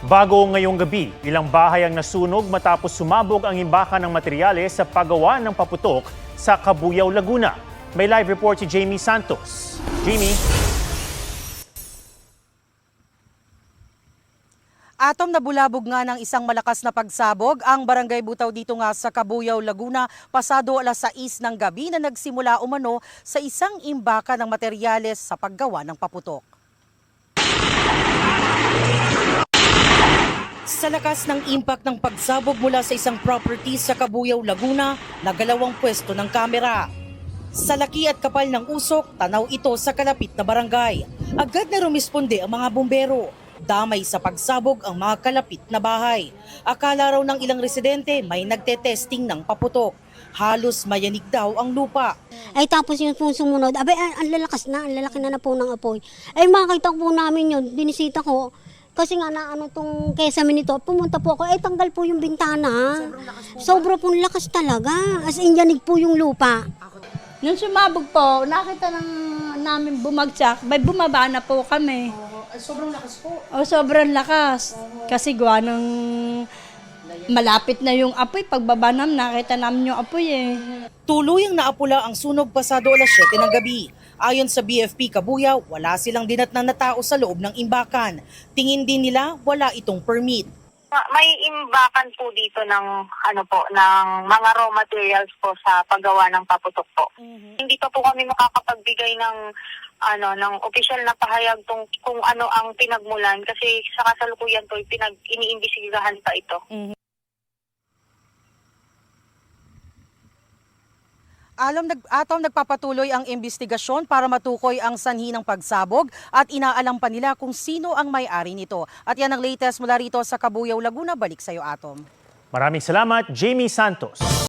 Bago ngayong gabi, ilang bahay ang nasunog matapos sumabog ang imbakan ng materyales sa paggawa ng paputok sa Cabuyao, Laguna. May live report si Jamie Santos. Jamie? Atom, nabulabog nga ng isang malakas na pagsabog ang barangay Butaw dito nga sa Cabuyao, Laguna pasado 6:00 ng gabi na nagsimula umano sa isang imbakan ng materyales sa paggawa ng paputok. Sa lakas ng impact ng pagsabog mula sa isang property sa Cabuyao, Laguna, nagalawang pwesto ng kamera. Sa laki at kapal ng usok, tanaw ito sa kalapit na barangay. Agad na rumisponde ang mga bumbero. Damay sa pagsabog ang mga kalapit na bahay. Akala raw ng ilang residente may nagte-testing ng paputok. Halos mayanig daw ang lupa. Ay tapos yung po sumunod, abay ang lalakas na, ang lalaki na po ng apoy. Ay makita po namin yun, binisita ko. Kasi nga na ano tong kesame nito, pumunta po ako, ay tanggal po yung bintana. Sobrang pong lakas talaga, as in yanig po yung lupa. Nung sumabog po, nakita namin bumagsak, may bumaba na po kami. Sobrang lakas po. Sobrang lakas. Kasi gawa ng malapit na yung apoy. Pagbaba namin, nakita namin yung apoy eh. Tuluyang naapula ang sunog pasado 7:00 ng gabi. Ayon sa BFP Cabuyao, wala silang dinatnan na tao sa loob ng imbakan. Tingin din nila wala itong permit. May imbakan po dito ng ng mga raw materials po sa paggawa ng paputok po. Hindi pa po kami makakapagbigay ng ng opisyal na pahayag kung ano ang pinagmulan kasi sa kasalukuyan po iniimbestigahan pa ito. Atom, nagpapatuloy ang investigasyon para matukoy ang sanhi ng pagsabog at inaalam pa nila kung sino ang may-ari nito. At yan ang latest mula rito sa Cabuyao, Laguna. Balik sa iyo, Atom. Maraming salamat, Jamie Santos.